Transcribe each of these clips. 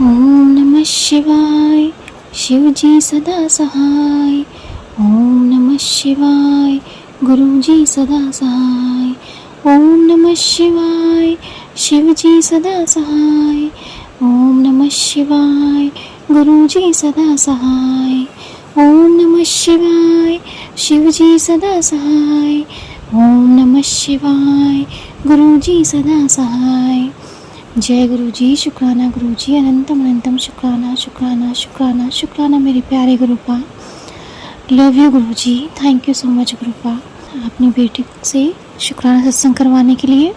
ओम नमः शिवाय। शिव जी सदा सहाय। ओम नमः शिवाय। गुरु जी सदा सहाय। ओम नमः शिवाय। शिव जी सदा सहाय। ओम नमः शिवाय। गुरु जी सदा सहाय। ओम नमः शिवाय। शिव जी सदा सहाय। ओम नमः शिवाय। गुरु जी सदा सहाय। जय गुरु जी। शुक्राना गुरु जी। अनंतम अनंतम शुक्राना शुक्राना शुक्राना शुक्राना मेरे प्यारे गुरुपा। Love you Guru ji. Thank you so much गुरुपा, अपनी बेटी से शुक्राना सत्संग करवाने के लिए।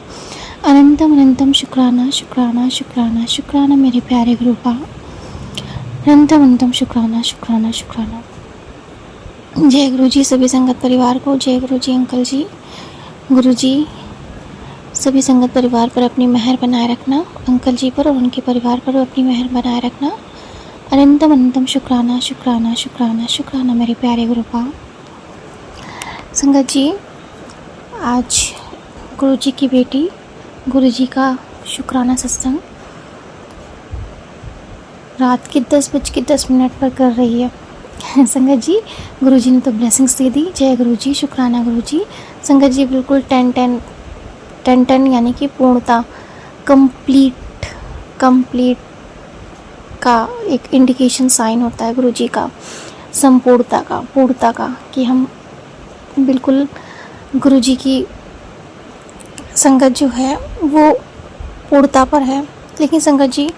अनंतम अनंतम शुक्राना शुक्राना शुक्राना शुक्राना मेरे प्यारे गुरुपा। अनंतम अनंतम शुक्राना शुक्राना शुक्राना। जय गुरु जी सभी संगत परिवार को। जय गुरु जी अंकल जी। गुरु जी सभी संगत परिवार पर अपनी मेहर बनाए रखना। अंकल जी पर और उनके परिवार पर अपनी मेहर बनाए रखना। अनंतम अनंतम शुक्राना शुक्राना शुक्राना शुक्राना मेरे प्यारे गुरुपा। संगत जी, आज गुरु जी की बेटी गुरु जी का शुक्राना सत्संग रात के 10:10 पर कर रही है। संगत जी, गुरु जी ने तो ब्लेसिंग्स दे दी। जय गुरु जी। शुक्राना गुरु जी। संगत जी, बिल्कुल 10 यानी कि पूर्णता, कंप्लीट का एक इंडिकेशन साइन होता है गुरु जी का, पूर्णता का कि हम बिल्कुल गुरु जी की संगत जो है वो पूर्णता पर है। लेकिन संगत जी,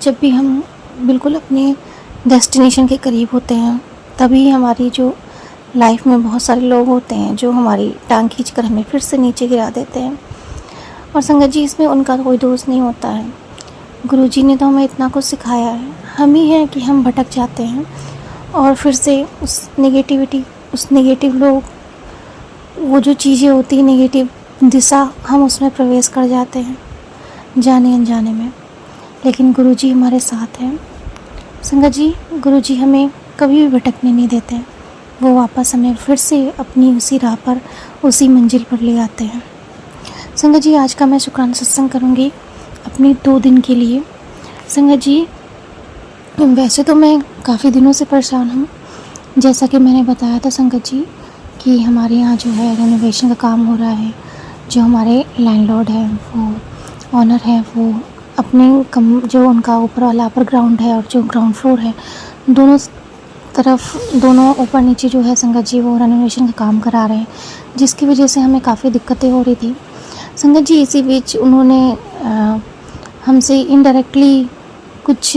जब भी हम बिल्कुल अपने डेस्टिनेशन के करीब होते हैं, तभी हमारी जो लाइफ में बहुत सारे लोग होते हैं जो हमारी टांग खींचकर हमें फिर से नीचे गिरा देते हैं। और संगत जी, इसमें उनका कोई दोष नहीं होता है। गुरु जी ने तो हमें इतना कुछ सिखाया है, हम ही हैं कि हम भटक जाते हैं और फिर से उस नेगेटिव लोग, वो जो चीज़ें होती हैं नेगेटिव दिशा, हम उसमें प्रवेश कर जाते हैं जाने अनजाने में। लेकिन गुरु जी हमारे साथ हैं। संगत जी, गुरु जी हमें कभी भी भटकने नहीं देते। वो वापस हमें फिर से अपनी उसी राह पर, उसी मंजिल पर ले आते हैं। संगत जी, आज का मैं शुक्राना सत्संग करूँगी अपनी 2 दिन के लिए। संगत जी, वैसे तो मैं काफ़ी दिनों से परेशान हूँ। जैसा कि मैंने बताया था संगत जी कि हमारे यहाँ जो है रेनोवेशन का काम हो रहा है। जो हमारे लैंडलॉर्ड है, वो ऑनर है, वो अपने जो उनका ऊपर वाला अपर ग्राउंड है और जो ग्राउंड फ्लोर है, दोनों ऊपर नीचे जो है संगत जी वो रेनोवेशन का काम करा रहे हैं, जिसकी वजह से हमें काफ़ी दिक्कतें हो रही थी। संगत जी, इसी बीच उन्होंने हमसे इनडायरेक्टली कुछ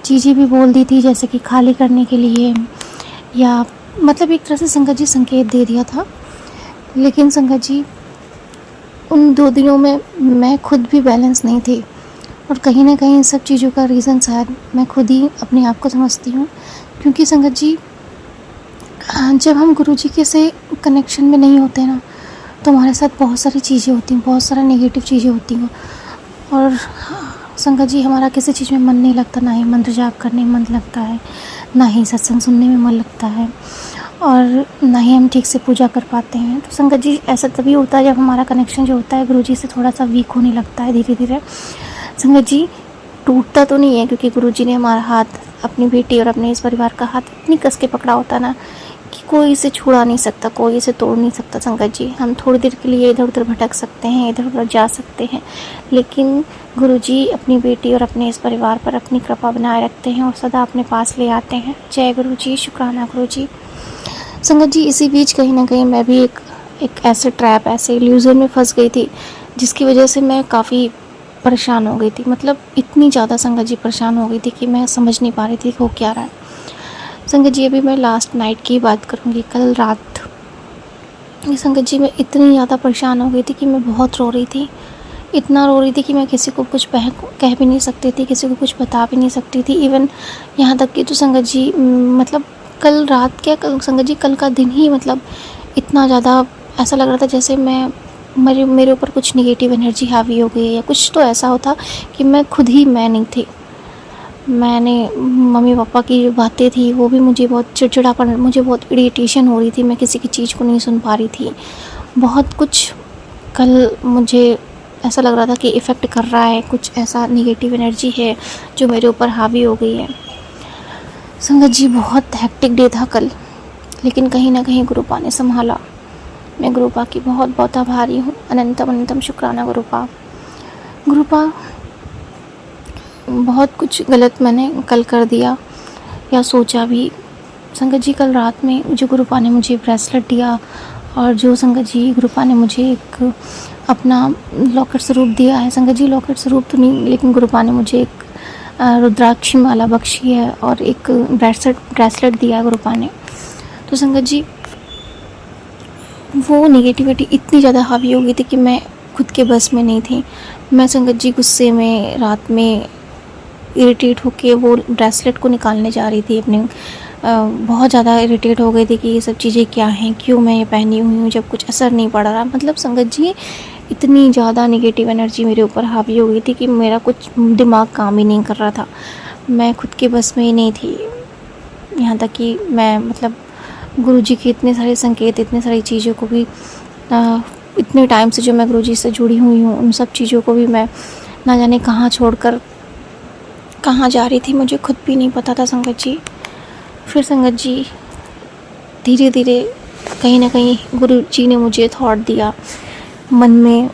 चीज़ें भी बोल दी थी, जैसे कि खाली करने के लिए, या मतलब एक तरह से संगत जी संकेत दे दिया था। लेकिन संगत जी, उन 2 दिनों में मैं खुद भी बैलेंस नहीं थी और कहीं ना कहीं इन सब चीज़ों का रीज़न शायद मैं खुद ही अपने आप को समझती हूँ। क्योंकि संगत जी, जब हम गुरु जी के से कनेक्शन में नहीं होते ना, तो हमारे साथ बहुत सारी चीज़ें होती हैं, बहुत सारा नेगेटिव चीज़ें होती हैं। और संगत जी, हमारा किसी चीज़ में मन नहीं लगता, ना ही मंत्र जाप करने में मन लगता है, ना ही सत्संग सुनने में मन लगता है, और ना ही हम ठीक से पूजा कर पाते हैं। तो संगत जी, ऐसा तभी होता है जब हमारा कनेक्शन जो होता है गुरु जी से थोड़ा सा वीक होने लगता है धीरे धीरे। संगत जी, टूटता तो नहीं है, क्योंकि गुरु जी ने हमारा हाथ, अपनी बेटी और अपने इस परिवार का हाथ इतनी कस के पकड़ा होता ना कि कोई इसे छुड़ा नहीं सकता, कोई इसे तोड़ नहीं सकता। संगत जी, हम थोड़ी देर के लिए इधर उधर भटक सकते हैं, इधर उधर जा सकते हैं, लेकिन गुरु जी अपनी बेटी और अपने इस परिवार पर अपनी कृपा बनाए रखते हैं और सदा अपने पास ले आते हैं। जय गुरु जी। शुक्राना गुरु जी। संगत जी, इसी बीच कहीं ना कहीं मैं भी एक ऐसे ट्रैप, ऐसे इल्यूजन में फंस गई थी, जिसकी वजह से मैं काफ़ी परेशान हो गई थी। मतलब इतनी ज़्यादा संगत जी परेशान हो गई थी कि मैं समझ नहीं पा रही थी कि हो क्या रहा है। संगत जी, अभी मैं लास्ट नाइट की बात करूँगी, कल रात। संगत जी, मैं इतनी ज़्यादा परेशान हो गई थी कि मैं बहुत रो रही थी, इतना रो रही थी कि मैं किसी को कुछ कह भी नहीं सकती थी, किसी को कुछ बता भी नहीं सकती थी। इवन यहाँ तक कि तो संगत जी, मतलब कल रात क्या, कल संगत जी, कल का दिन ही मतलब इतना ज़्यादा ऐसा लग रहा था जैसे मेरे ऊपर कुछ नेगेटिव एनर्जी हावी हो गई है, या कुछ तो ऐसा होता कि मैं खुद ही मैं नहीं थी। मैंने मम्मी पापा की जो बातें थी वो भी मुझे बहुत चिड़चिड़ापन, मुझे बहुत इरिटेशन हो रही थी, मैं किसी की चीज़ को नहीं सुन पा रही थी। बहुत कुछ कल मुझे ऐसा लग रहा था कि इफ़ेक्ट कर रहा है, कुछ ऐसा नेगेटिव एनर्जी है जो मेरे ऊपर हावी हो गई है। संगत जी बहुत हेक्टिक डे था कल, लेकिन कहीं ना कहीं गुरुपा ने संभाला। मैं गुरुपा की बहुत बहुत आभारी हूँ। अनंतम अनंतम शुक्राना गुरुपा। गुरुपा, बहुत कुछ गलत मैंने कल कर दिया या सोचा भी। संगत जी कल रात में जो गुरुपा ने मुझे ब्रेसलेट दिया और जो संगत जी गुरुपा ने मुझे एक अपना लॉकेट स्वरूप दिया है, संगत जी लॉकेट स्वरूप तो नहीं लेकिन गुरुपा ने मुझे एक रुद्राक्षी माला बख्शी है और एक ब्रेसलेट दिया है गुरुपा ने। तो संगत जी वो नेगेटिविटी इतनी ज़्यादा हावी हो गई थी कि मैं खुद के बस में नहीं थी। मैं संगत जी गुस्से में रात में इरिटेट होके वो ब्रेसलेट को निकालने जा रही थी अपने। बहुत ज़्यादा इरिटेट हो गई थी कि ये सब चीज़ें क्या हैं, क्यों मैं ये पहनी हुई हूँ जब कुछ असर नहीं पड़ रहा। मतलब संगत जी इतनी ज़्यादा नेगेटिव एनर्जी मेरे ऊपर हावी हो गई थी कि मेरा कुछ दिमाग काम ही नहीं कर रहा था। मैं खुद के बस में ही नहीं थी। यहाँ तक कि मैं मतलब गुरुजी के इतने सारे संकेत, इतने सारी चीज़ों को भी इतने टाइम से जो मैं गुरुजी से जुड़ी हुई हूँ, उन सब चीज़ों को भी मैं ना जाने कहाँ छोड़कर कहाँ जा रही थी, मुझे खुद भी नहीं पता था संगत जी। फिर संगत जी धीरे धीरे कहीं ना कहीं गुरुजी ने मुझे थॉट दिया मन में,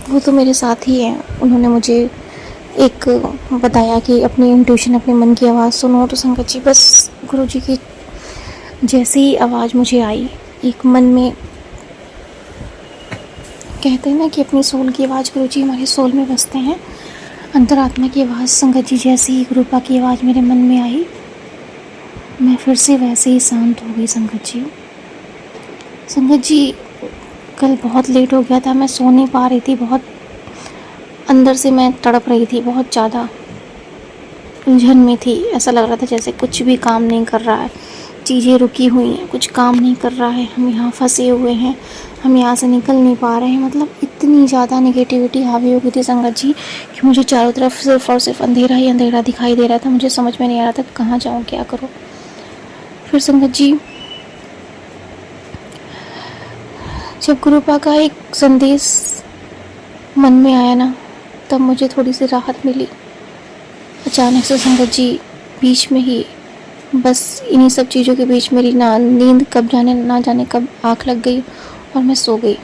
वो तो मेरे साथ ही हैं। उन्होंने मुझे एक बताया कि अपनी इंट्यूशन, अपने मन की आवाज़ सुनो। तो संगत जी बस गुरुजी की जैसे ही आवाज़ मुझे आई, एक मन में कहते हैं ना कि अपनी सोल की आवाज़ गुरुजी हमारे सोल में बसते हैं, अंतरात्मा की आवाज़। संगत जी जैसे ही गुरुपा की आवाज़ मेरे मन में आई, मैं फिर से वैसे ही शांत हो गई। संगत जी कल बहुत लेट हो गया था, मैं सो नहीं पा रही थी, बहुत अंदर से मैं तड़प रही थी, बहुत ज़्यादा उलझन में थी। ऐसा लग रहा था जैसे कुछ भी काम नहीं कर रहा है, चीज़ें रुकी हुई हैं, कुछ काम नहीं कर रहा है, हम यहाँ फंसे हुए हैं, हम यहाँ से निकल नहीं पा रहे हैं। मतलब इतनी ज़्यादा नेगेटिविटी हावी हो गई थी संगत जी कि मुझे चारों तरफ सिर्फ और सिर्फ अंधेरा ही अंधेरा दिखाई दे रहा था। मुझे समझ में नहीं आ रहा था कि कहाँ जाऊँ, क्या करूँ। फिर संगत जी जब गुरुपा का एक संदेश मन में आया ना, तब मुझे थोड़ी सी राहत मिली। अचानक से संगत जी बीच में ही, बस इन्हीं सब चीज़ों के बीच मेरी नींद ना जाने कब आँख लग गई और मैं सो गई।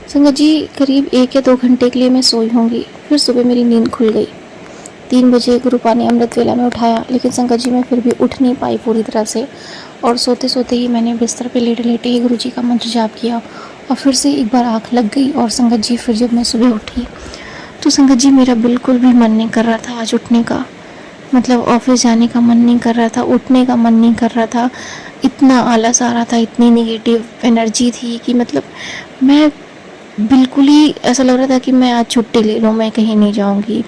संगत जी करीब 1 या 2 घंटे के लिए मैं सोई होंगी। फिर सुबह मेरी नींद खुल गई। 3 बजे गुरुपा ने अमृत वेला में उठाया, लेकिन संगत जी मैं फिर भी उठ नहीं पाई पूरी तरह से। और सोते सोते ही मैंने बिस्तर पे लेटे लेटे ही गुरुजी का मंत्र जाप किया और फिर से एक बार आँख लग गई। और संगत जी फिर जब मैं सुबह उठी तो संगत जी मेरा बिल्कुल भी मन नहीं कर रहा था आज उठने का। मतलब ऑफिस जाने का मन नहीं कर रहा था, उठने का मन नहीं कर रहा था। इतना आलस आ रहा था, इतनी नेगेटिव एनर्जी थी कि मतलब मैं बिल्कुल ही ऐसा लग रहा था कि मैं आज छुट्टी ले लूँ, मैं कहीं नहीं जाऊँगी।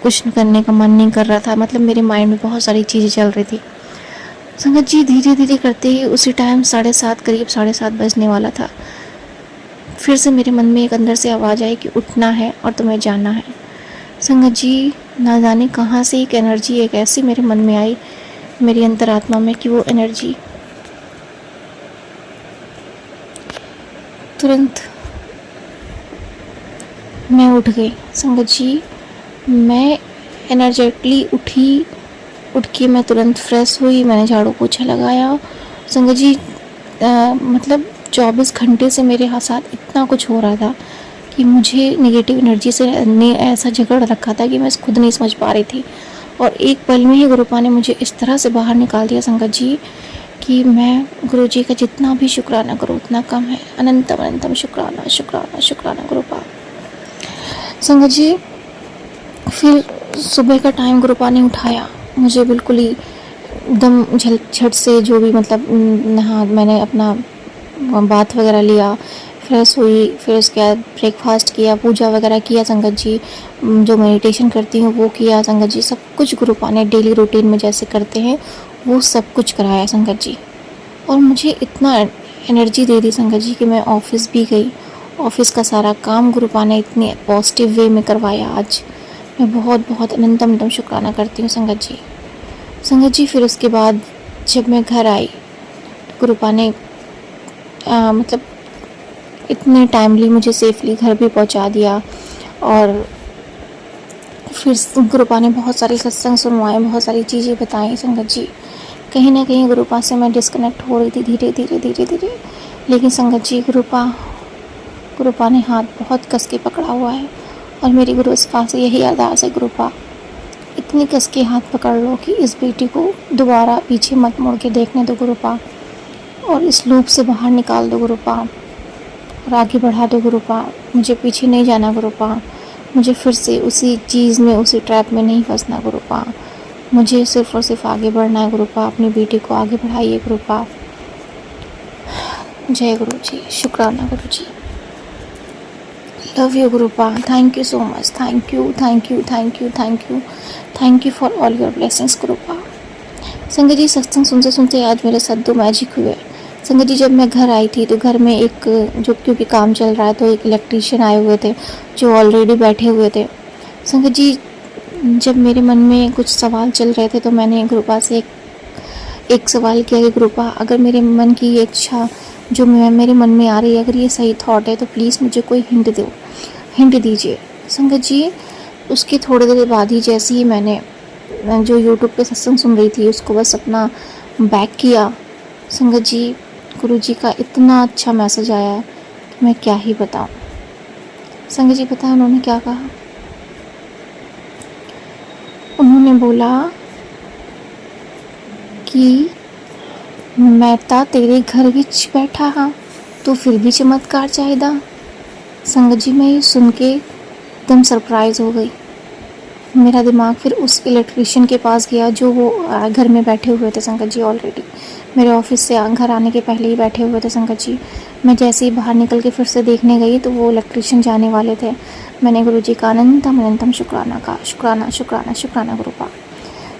कुछ करने का मन नहीं कर रहा था। मतलब मेरे माइंड में बहुत सारी चीज़ें चल रही थी। संगत जी धीरे धीरे करते ही उसी टाइम 7:30 करीब 7:30 बजने वाला था। फिर से मेरे मन में एक अंदर से आवाज़ आई कि उठना है और तुम्हें जाना है। संगत जी ना जाने कहाँ से एक एनर्जी एक ऐसी मेरे मन में आई, मेरी अंतरात्मा में, कि वो एनर्जी तुरंत मैं उठ गई। संगत जी मैं एनर्जेटिकली उठ के मैं तुरंत फ्रेश हुई, मैंने झाड़ू पोछा लगाया। संगत जी मतलब 24 घंटे से मेरे साथ इतना कुछ हो रहा था कि मुझे नेगेटिव एनर्जी से ने ऐसा झगड़ रखा था कि मैं खुद नहीं समझ पा रही थी। और एक पल में ही गुरुपा ने मुझे इस तरह से बाहर निकाल दिया संगत जी कि मैं गुरुजी का जितना भी शुक्राना करूँ उतना कम है। अनंतम अनंतम शुक्राना शुक्राना शुक्राना गुरुपा। संगत जी फिर सुबह का टाइम गुरुपा ने उठाया मुझे, बिल्कुल ही एकदम झट से, जो भी मतलब नहा, मैंने अपना बाथ वगैरह लिया, फ्रेश हुई, फिर उसके बाद ब्रेकफास्ट किया, पूजा वगैरह किया संगत जी, जो मेडिटेशन करती हूँ वो किया संगत जी। सब कुछ गुरुपा ने डेली रूटीन में जैसे करते हैं वो सब कुछ कराया संगत जी। और मुझे इतना एनर्जी दे दी संगत जी कि मैं ऑफिस भी गई। ऑफिस का सारा काम गुरुपा ने इतने पॉजिटिव वे में करवाया। आज मैं बहुत बहुत अनंतम अनंतम शुक्राना करती हूँ संगत जी। संगत जी फिर उसके बाद जब मैं घर आई, गुरुपा ने मतलब इतने टाइमली मुझे सेफली घर भी पहुंचा दिया। और फिर गुरुपा ने बहुत सारे सत्संग सुनवाए, बहुत सारी चीज़ें बताई संगत जी। कहीं ना कहीं गुरुपा से मैं डिस्कनेक्ट हो रही थी धीरे धीरे धीरे धीरे, लेकिन संगत जी गुरुपा ने हाथ बहुत कस के पकड़ा हुआ है। और मेरी गुरुपा से यही अरदास है, गुरुपा इतनी कस के हाथ पकड़ लो कि इस बेटी को दोबारा पीछे मत मुड़ के देखने दो गुरुपा, और इस लूप से बाहर निकाल दो गुरुपा, और आगे बढ़ा दो गुरुपा। मुझे पीछे नहीं जाना गुरुपा, मुझे फिर से उसी चीज़ में, उसी ट्रैप में नहीं फंसना गुरुपा, मुझे सिर्फ और सिर्फ आगे बढ़ना है गुरुपा। अपनी बेटी को आगे बढ़ाइए गुरुपा। जय गुरु जी, शुक्राना Guru ji, love you Gurupa, thank you so much, thank you thank you thank you thank you thank you for all your blessings Gurupa. संगत जी, सत्संग सुनते सुनते आज मेरे साथ 2 मैजिक हुए। संगत जी, जब मैं घर आई थी तो घर में एक जो, क्योंकि काम चल रहा है तो एक इलेक्ट्रीशियन आए हुए थे जो ऑलरेडी बैठे हुए थे। संगत जी, जब मेरे मन में कुछ सवाल चल रहे थे तो मैंने गुरुपा से एक सवाल किया कि गुरुपा, अगर मेरे मन की ये इच्छा जो मेरे मन में आ रही है, अगर ये सही थॉट है तो प्लीज़ मुझे कोई हिंट दीजिए। संगत जी, उसके थोड़ी देर बाद ही जैसे ही मैंने जो यूट्यूब पे सत्संग सुन रही थी उसको बस अपना बैक किया, संगत जी गुरु जी का इतना अच्छा मैसेज आया कि मैं क्या ही बताऊं। संगत जी पता है उन्होंने क्या कहा? उन्होंने बोला कि मैं ता तेरे घर विच बैठा हाँ, तो फिर भी चमत्कार चाहिदा। संगत जी, मैं ये सुन के एकदम सरप्राइज़ हो गई। मेरा दिमाग फिर उस इलेक्ट्रीशियन के पास गया जो वो घर में बैठे हुए थे संगत जी, ऑलरेडी मेरे ऑफिस से घर आने के पहले ही बैठे हुए थे संगत जी। मैं जैसे ही बाहर निकल के फिर से देखने गई तो वो इलेक्ट्रीशियन जाने वाले थे। मैंने गुरु जी का अनंतम अनंतम शुक्राना कहा, शुक्राना शुक्राना शुक्राना गुरुपा।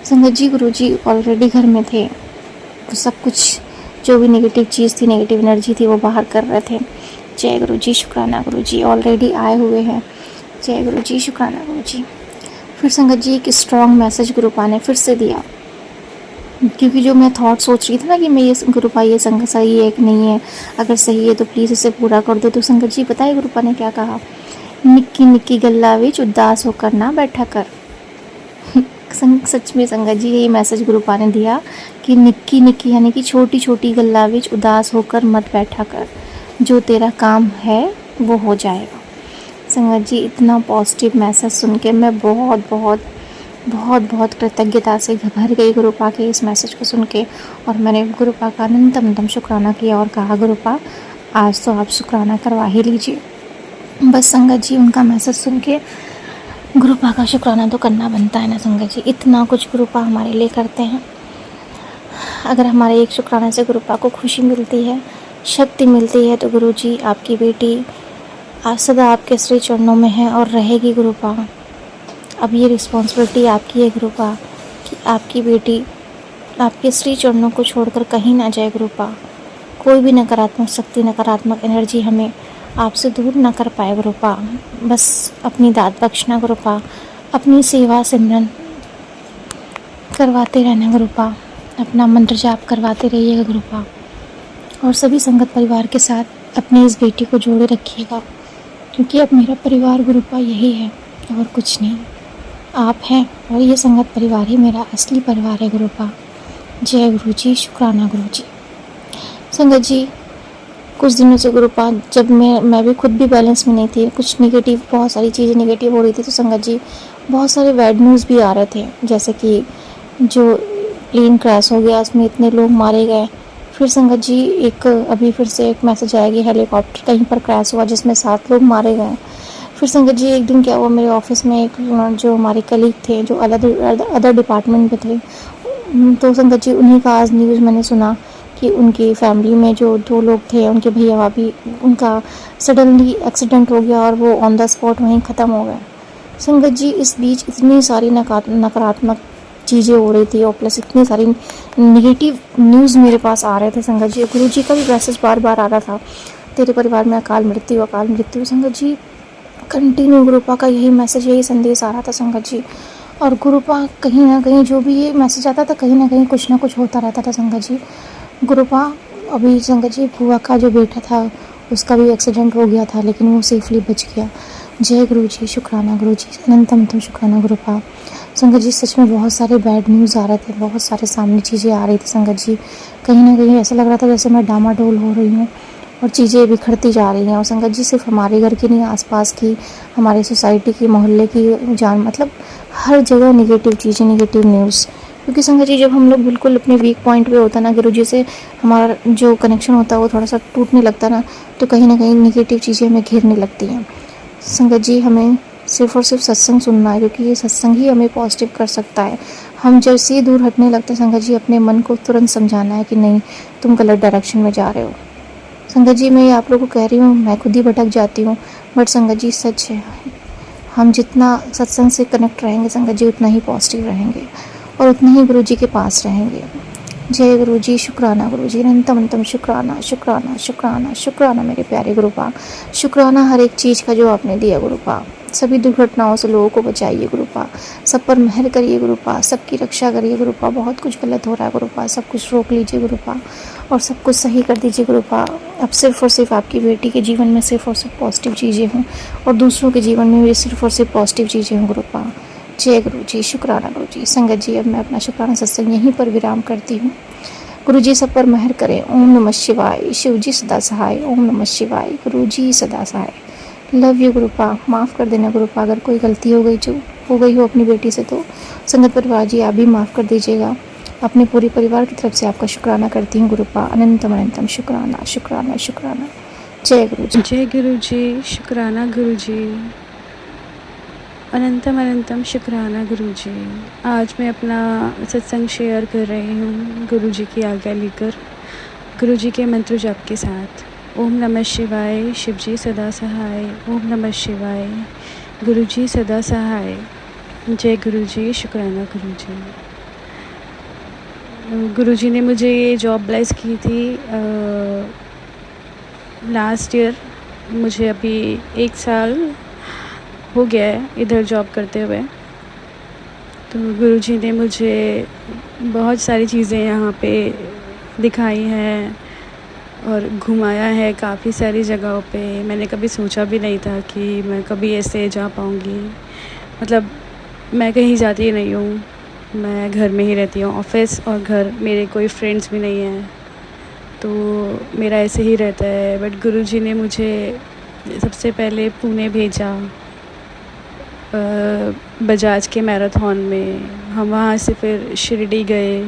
संगत जी, गुरु जी ऑलरेडी घर में थे, सब कुछ जो भी नेगेटिव चीज़ थी, नेगेटिव एनर्जी थी, वो बाहर कर रहे थे। जय गुरु जी, शुक्राना गुरु जी, ऑलरेडी आए हुए हैं। जय गुरु जी, शुक्राना गुरु जी। फिर संगत जी एक स्ट्रॉन्ग मैसेज गुरुपा ने फिर से दिया, क्योंकि जो मैं थॉट सोच रही थी ना कि मैं ये गुरुपा ये संगत सही है कि नहीं है, अगर सही है तो प्लीज़ इसे पूरा कर दो। तो संगत जी पता है गुरुपा ने क्या कहा? निक्की निक्की गल्ला विच उदास होकर ना बैठा कर। सच में संगत जी यही मैसेज गुरुपा ने दिया कि निक्की निक्की यानी कि छोटी छोटी गल्ला विच उदास होकर मत बैठा कर, जो तेरा काम है वो हो जाएगा। संगत जी, इतना पॉजिटिव मैसेज सुन के मैं बहुत बहुत बहुत बहुत कृतज्ञता से भर गई गुरुपा के इस मैसेज को सुन के। और मैंने गुरुपा का अनंतम शुक्राना किया और कहा, गुरुपा आज तो आप शुक्राना करवा ही लीजिए। बस संगत जी, उनका मैसेज सुन के गुरुपा का शुक्राना तो करना बनता है ना संगत जी, इतना कुछ गुरुपा हमारे लिए करते हैं। अगर हमारे एक शुक्राना से गुरुपा को खुशी मिलती है, शक्ति मिलती है, तो गुरु जी आपकी बेटी आज सदा आपके श्री चरणों में है और रहेगी गुरुपा। अब ये रिस्पॉन्सिबिलिटी आपकी है गुरुपा कि आपकी बेटी आपके श्री चरणों को छोड़कर कहीं ना जाए गुरुपा। कोई भी नकारात्मक शक्ति, नकारात्मक एनर्जी हमें आपसे दूर ना कर पाए गुरुपा। बस अपनी दात बख्शना गुरुपा, अपनी सेवा सिमरन करवाते रहना गुरुपा, अपना मंत्र जाप करवाते रहिएगा गुरुपा, और सभी संगत परिवार के साथ अपनी इस बेटी को जोड़े रखिएगा, क्योंकि अब मेरा परिवार गुरुपा यही है और कुछ नहीं। आप हैं और ये संगत परिवार ही मेरा असली परिवार है गुरुपा। जय गुरु जी, शुक्राना गुरु जी। संगत जी, कुछ दिनों से गुरुपा जब मैं भी खुद भी बैलेंस में नहीं थी, कुछ नेगेटिव, बहुत सारी चीज़ें नेगेटिव हो रही थी, तो संगत जी बहुत सारे बैड न्यूज़ भी आ रहे थे, जैसे कि जो प्लेन क्रैश हो गया उसमें इतने लोग मारे गए। फिर संगत जी अभी फिर से एक मैसेज आया कि हेलीकॉप्टर कहीं पर क्रैश हुआ जिसमें 7 लोग मारे गए। फिर संगत जी एक दिन क्या हुआ, मेरे ऑफिस में एक जो हमारे कलीग थे जो अदर डिपार्टमेंट में थे, तो संगत जी उन्हीं का आज न्यूज़ मैंने सुना कि उनकी फैमिली में जो 2 लोग थे, उनके भैया भाभी, उनका सडनली एक्सीडेंट हो गया और वो ऑन द स्पॉट वहीं ख़त्म हो गए। संगत जी इस बीच इतनी सारी नकारात्मक चीज़ें हो रही थी और प्लस इतनी सारी नेगेटिव न्यूज़ मेरे पास आ रहे थे संगत जी। गुरु जी का भी मैसेज बार बार आ रहा था, तेरे परिवार में अकाल मृत्यु। संगत जी कंटिन्यू गुरुपा का यही मैसेज, यही संदेश आ रहा था संगत जी। और गुरुपा कहीं ना कहीं जो भी ये मैसेज आता था, कहीं ना कहीं कुछ ना कुछ होता रहता था संगत जी। गुरुपा अभी संगत जी बुआ का जो बेटा था उसका भी एक्सीडेंट हो गया था, लेकिन वो सेफली बच गया। जय गुरु जी, शुक्राना गुरु जी, अनंतम शुक्राना गुरु पाप। संगत जी, सच में बहुत सारे बैड न्यूज़ आ रहे थे, बहुत सारे सामने चीज़ें आ रही थी संगत जी। कहीं ना कहीं ऐसा लग रहा था जैसे मैं डामाडोल हो रही हूँ और चीज़ें बिखरती जा रही हैं। और संगत जी, सिर्फ हमारे घर की नहीं, आसपास की, हमारी सोसाइटी की, मोहल्ले की जान, मतलब हर जगह निगेटिव चीज़ें, निगेटिव न्यूज़। क्योंकि संगत जी, जब हम लोग बिल्कुल अपने वीक पॉइंट पे होता है ना, गुरु जी से हमारा जो कनेक्शन होता है वो थोड़ा सा टूटने लगता ना, तो कहीं ना कहीं निगेटिव चीज़ें हमें घेरने लगती हैं। संगत जी, हमें सिर्फ और सिर्फ सत्संग सुनना है, क्योंकि ये सत्संग ही हमें पॉजिटिव कर सकता है। हम जैसे ही दूर हटने लगते हैं संगत जी, अपने मन को तुरंत समझाना है कि नहीं, तुम गलत डायरेक्शन में जा रहे हो। संगत जी, मैं ये आप लोगों को कह रही हूँ, मैं खुद ही भटक जाती हूँ, बट संगत जी सच है, हम जितना सत्संग से कनेक्ट रहेंगे संगत जी, उतना ही पॉजिटिव रहेंगे और उतना ही गुरु जी के पास रहेंगे। जय गुरु जी, शुक्राना गुरु जी, अनंतम शुक्राना शुक्राना शुक्राना शुक्राना मेरे प्यारे गुरु पाक। शुक्राना हर एक चीज़ का जो आपने दिया गुरु पाक। सभी दुर्घटनाओं से लोगों को बचाइए गुरु पाक, सब पर मेहर करिए गुरु पाक, सबकी रक्षा करिए गुरु पाक। बहुत कुछ गलत हो रहा है गुरु पाक, सब कुछ रोक लीजिए गुरु पाक और सब कुछ सही कर दीजिए गुरु पाक। अब सिर्फ और सिर्फ आपकी बेटी के जीवन में सिर्फ और सिर्फ पॉजिटिव चीज़ें हों और दूसरों के जीवन में भी सिर्फ और सिर्फ पॉजिटिव चीज़ें हों गुरु पाक। जय गुरु जी, शुक्राना गुरु जी। संगत जी, अब मैं अपना शुक्राना सत्संग यहीं पर विराम करती हूँ। गुरु जी सब पर मेहर करें। ओम नमः शिवाय। शिव जी सदा सहाय। ओम नमः शिवाय। गुरु जी सदा सहाय। लव यू गुरु पाक। माफ़ कर देना गुरु पाक, अगर कोई गलती हो गई, जो हो गई हो अपनी बेटी से, तो संगत परिवार जी आप भी माफ़ कर दीजिएगा। अपने पूरे परिवार की तरफ से आपका शुक्राना करती हूँ गुरु पाक। अनंतम शुक्राना शुक्राना शुक्राना। जय गुरु जी। जय गुरु जी, शुक्राना गुरु जी, अनंतम शुक्राना गुरु जी। आज मैं अपना सत्संग शेयर कर रही हूँ गुरु जी की आज्ञा लेकर, गुरु जी के मंत्र जाप के साथ। ओम नमः शिवाय। शिव जी सदा सहाय। ओम नमः शिवाय। गुरु जी सदा सहाय। जय गुरु जी, शुक्राना गुरु जी। गुरु जी ने मुझे ये जॉब ब्लेस की थी लास्ट ईयर। मुझे अभी 1 साल हो गया है इधर जॉब करते हुए। तो गुरु जी ने मुझे बहुत सारी चीज़ें यहाँ पे दिखाई हैं और घुमाया है काफ़ी सारी जगहों पे। मैंने कभी सोचा भी नहीं था कि मैं कभी ऐसे जा पाऊँगी। मतलब मैं कहीं जाती नहीं हूँ, मैं घर में ही रहती हूँ। ऑफ़िस और घर, मेरे कोई फ्रेंड्स भी नहीं हैं, तो मेरा ऐसे ही रहता है। बट गुरु जी ने मुझे सबसे पहले पुणे भेजा बजाज के मैराथन में। हम वहाँ से फिर शिरडी गए,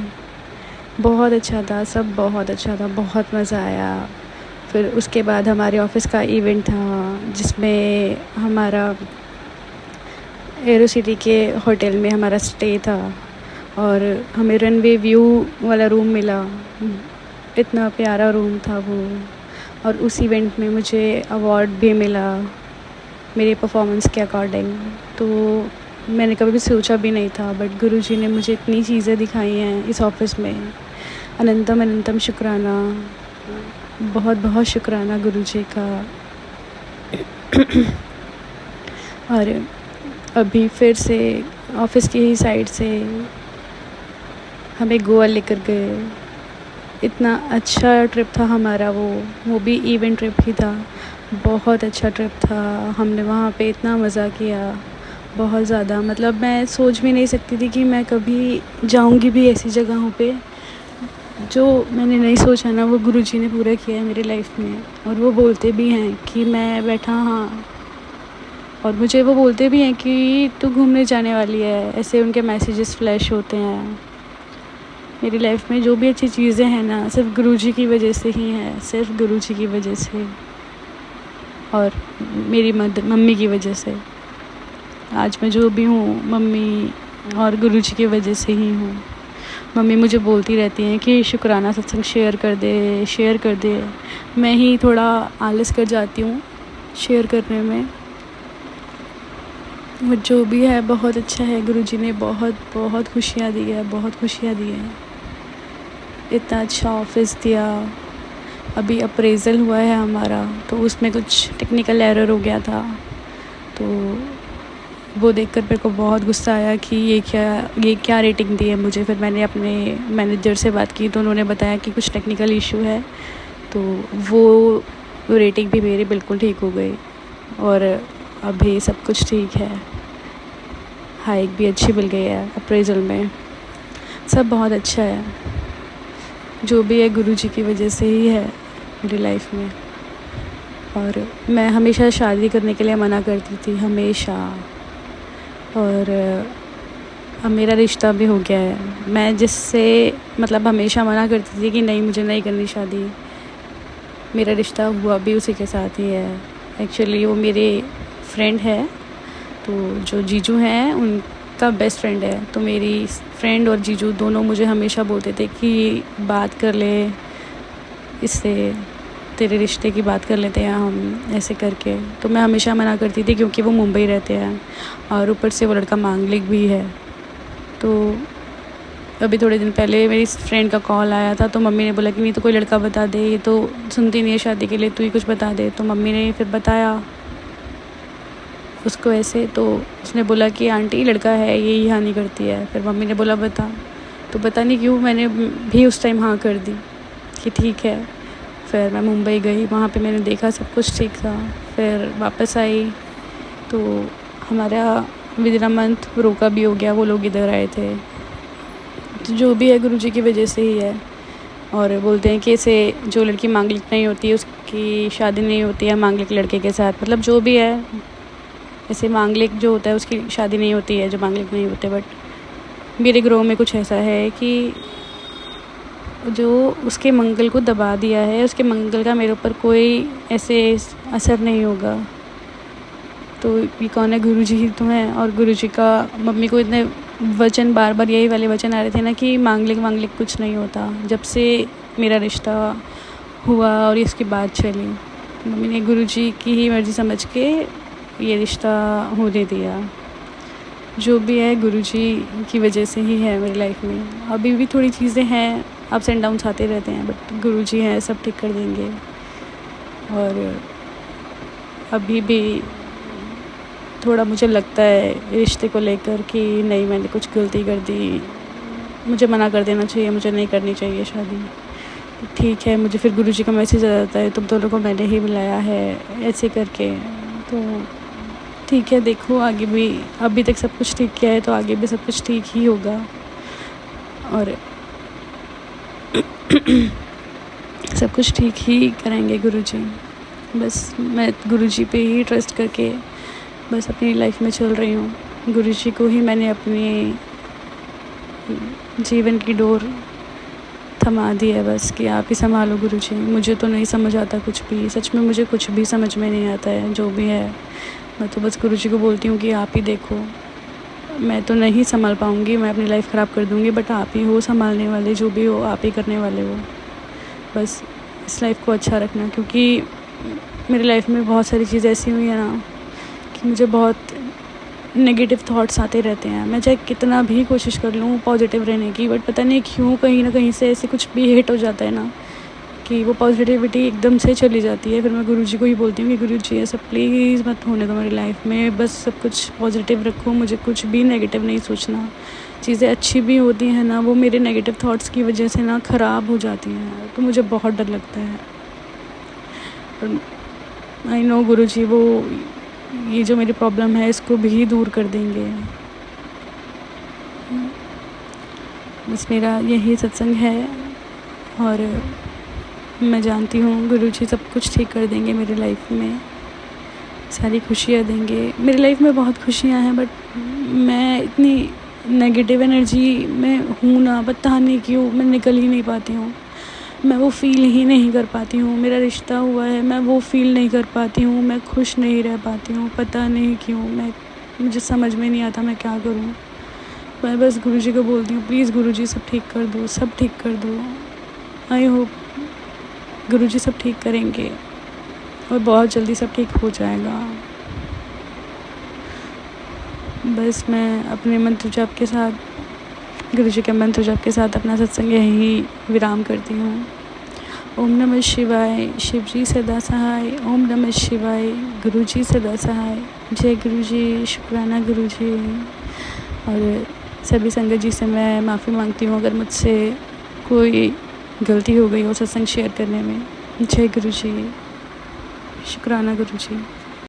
बहुत अच्छा था, सब बहुत अच्छा था, बहुत मज़ा आया। फिर उसके बाद हमारे ऑफ़िस का इवेंट था जिसमें हमारा एरो सिटी के होटल में हमारा स्टे था और हमें रनवे व्यू वाला रूम मिला। इतना प्यारा रूम था वो। और उस इवेंट में मुझे अवार्ड भी मिला मेरे परफॉर्मेंस के अकॉर्डिंग। तो मैंने कभी भी सोचा भी नहीं था, बट गुरु जी ने मुझे इतनी चीज़ें दिखाई हैं इस ऑफ़िस में। अनंतम शुक्राना, बहुत बहुत शुक्राना गुरु जी का। और अभी फिर से ऑफ़िस की ही साइड से हमें गोवा लेकर गए। इतना अच्छा ट्रिप था हमारा वो भी इवेंट ट्रिप ही था। बहुत अच्छा ट्रिप था। हमने वहाँ पे इतना मज़ा किया, बहुत ज़्यादा। मतलब मैं सोच भी नहीं सकती थी कि मैं कभी जाऊँगी भी ऐसी जगहों पे। जो मैंने नहीं सोचा ना, वो गुरु जी ने पूरा किया है मेरी लाइफ में। और वो बोलते भी हैं कि मैं बैठा, हाँ, और मुझे वो बोलते भी हैं कि तू घूमने जाने वाली है। ऐसे उनके मैसेजेस फ्लैश होते हैं। मेरी लाइफ में जो भी अच्छी चीज़ें हैं ना, सिर्फ गुरु जी की वजह से ही है, सिर्फ गुरु जी की वजह से और मेरी मम्मी की वजह से। आज मैं जो भी हूँ, मम्मी और गुरु जी की वजह से ही हूँ। मम्मी मुझे बोलती रहती हैं कि शुक्राना सत्संग शेयर कर दे, शेयर कर दे। मैं ही थोड़ा आलस कर जाती हूँ शेयर करने में। वो जो भी है बहुत अच्छा है। गुरु जी ने बहुत बहुत खुशियाँ दी है, बहुत खुशियाँ दी हैं। इतना अच्छा ऑफिस दिया। अभी अप्रेज़ल हुआ है हमारा, तो उसमें कुछ टेक्निकल एरर हो गया था। तो वो देखकर मेरे को बहुत गुस्सा आया कि ये क्या रेटिंग दी है मुझे। फिर मैंने अपने मैनेजर से बात की, तो उन्होंने बताया कि कुछ टेक्निकल इशू है, तो वो वो रेटिंग भी मेरी बिल्कुल ठीक हो गई और अभी सब कुछ ठीक है। हाइक भी अच्छी मिल गई है अप्रेजल में, सब बहुत अच्छा है। जो भी है गुरुजी की वजह से ही है मेरी लाइफ में। और मैं हमेशा शादी करने के लिए मना करती थी, हमेशा। और अब मेरा रिश्ता भी हो गया है। मैं जिससे मतलब हमेशा मना करती थी कि नहीं मुझे नहीं करनी शादी, मेरा रिश्ता हुआ भी उसी के साथ ही है। एक्चुअली वो मेरे फ्रेंड है, तो जो जीजू हैं उनका बेस्ट फ्रेंड है। तो मेरी फ्रेंड और जीजू दोनों मुझे हमेशा बोलते थे कि बात कर ले इससे, तेरे रिश्ते की बात कर लेते हैं हम, ऐसे करके। तो मैं हमेशा मना करती थी क्योंकि वो मुंबई रहते हैं और ऊपर से वो लड़का मांगलिक भी है। तो अभी थोड़े दिन पहले मेरी फ्रेंड का कॉल आया था, तो मम्मी ने बोला कि नहीं तो कोई लड़का बता दे, ये तो सुनती नहीं है शादी के लिए, तू ही कुछ बता दे। तो मम्मी ने फिर बताया उसको ऐसे, तो उसने बोला कि आंटी लड़का है, ये ही हाँ नहीं करती है। फिर मम्मी ने बोला बता, तो पता नहीं क्यों मैंने भी उस टाइम हाँ कर दी कि ठीक है। फिर मैं मुंबई गई, वहाँ पे मैंने देखा सब कुछ ठीक था। फिर वापस आई तो हमारा विद अ मंथ रोका भी हो गया, वो लोग इधर आए थे। तो जो भी है गुरुजी की वजह से ही है। और बोलते हैं कि इसे जो लड़की मांगलिक नहीं होती उसकी शादी नहीं होती है मांगलिक लड़के के साथ, मतलब जो भी है, ऐसे मांगलिक जो होता है उसकी शादी नहीं होती है जो मांगलिक नहीं होते। बट मेरे ग्रोह में कुछ ऐसा है कि जो उसके मंगल को दबा दिया है, उसके मंगल का मेरे ऊपर कोई ऐसे असर नहीं होगा। तो ये कौन है? गुरुजी ही तो हैं। और गुरुजी का मम्मी को इतने वचन, बार बार यही वाले वचन आ रहे थे ना कि मांगलिक कुछ नहीं होता। जब से मेरा रिश्ता हुआ और इसकी बात चली, मम्मी ने गुरुजी की ही मर्ज़ी समझ के ये रिश्ता होने दिया। जो भी है गुरुजी की वजह से ही है मेरी लाइफ में। अभी भी थोड़ी चीज़ें हैं, अप्स एंड डाउन्स आते रहते हैं, बट गुरुजी हैं, सब ठीक कर देंगे। और अभी भी थोड़ा मुझे लगता है रिश्ते को लेकर कि नहीं मैंने कुछ गलती कर दी, मुझे मना कर देना चाहिए, मुझे नहीं करनी चाहिए शादी। ठीक है, मुझे फिर गुरुजी का मैसेज आ जाता है तुम दोनों को मैंने ही बुलाया है, ऐसे करके। तो ठीक है, देखो आगे भी, अभी तक सब कुछ ठीक किया है तो आगे भी सब कुछ ठीक ही होगा। और सब कुछ ठीक ही करेंगे गुरुजी। बस मैं गुरुजी पे ही ट्रस्ट करके बस अपनी लाइफ में चल रही हूँ। गुरुजी को ही मैंने अपनी जीवन की डोर थमा दी है बस कि आप ही संभालो गुरुजी। मुझे तो नहीं समझ आता कुछ भी, सच में मुझे कुछ भी समझ में नहीं आता है। जो भी है मैं तो बस गुरुजी को बोलती हूँ कि आप ही देखो, मैं तो नहीं संभाल पाऊँगी, मैं अपनी लाइफ ख़राब कर दूँगी, बट आप ही हो संभालने वाले, जो भी हो आप ही करने वाले हो। बस इस लाइफ को अच्छा रखना, क्योंकि मेरी लाइफ में बहुत सारी चीज़ें ऐसी हुई हैं ना कि मुझे बहुत नेगेटिव थॉट्स आते रहते हैं। मैं चाहे कितना भी कोशिश कर लूँ पॉजिटिव रहने की, बट पता नहीं क्यों कहीं ना कहीं से ऐसे कुछ भी हिट हो जाता है ना कि वो पॉजिटिविटी एकदम से चली जाती है। फिर मैं गुरुजी को ही बोलती हूँ कि गुरुजी ऐसा प्लीज़ मत होने दो मेरी लाइफ में, बस सब कुछ पॉजिटिव रखो, मुझे कुछ भी नेगेटिव नहीं सोचना। चीज़ें अच्छी भी होती हैं ना, वो मेरे नेगेटिव थॉट्स की वजह से ना ख़राब हो जाती हैं, तो मुझे बहुत डर लगता है। और आई नो गुरुजी वो ये जो मेरी प्रॉब्लम है इसको भी दूर कर देंगे। बस मेरा यही सत्संग है और मैं जानती हूँ गुरुजी सब कुछ ठीक कर देंगे मेरी लाइफ में, सारी खुशियाँ देंगे। मेरी लाइफ में बहुत खुशियाँ हैं, बट मैं इतनी नेगेटिव एनर्जी में हूँ ना, पता नहीं क्यों मैं निकल ही नहीं पाती हूँ, मैं वो फ़ील ही नहीं कर पाती हूँ। मेरा रिश्ता हुआ है, मैं वो फ़ील नहीं कर पाती हूँ, मैं खुश नहीं रह पाती हूँ, पता नहीं क्यों। मुझे समझ में नहीं आता मैं क्या करूँ। मैं बस गुरुजी को बोलती हूँ प्लीज़ गुरुजी सब ठीक कर दो, सब ठीक कर दो। आई होप गुरुजी सब ठीक करेंगे और बहुत जल्दी सब ठीक हो जाएगा। बस मैं अपने मंत्र जाप के साथ, गुरुजी के मंत्र जाप के साथ अपना सत्संग यही विराम करती हूँ। ओम नमः शिवाय, शिव जी सदा सहाय। ओम नमः शिवाय, गुरुजी सदा सहाय। जय गुरुजी, शुक्राना गुरुजी। और सभी संगत जी से मैं माफ़ी मांगती हूँ अगर मुझसे कोई गलती हो गई हो सत्संग शेयर करने में। जय गुरुजी। शुक्राना गुरुजी।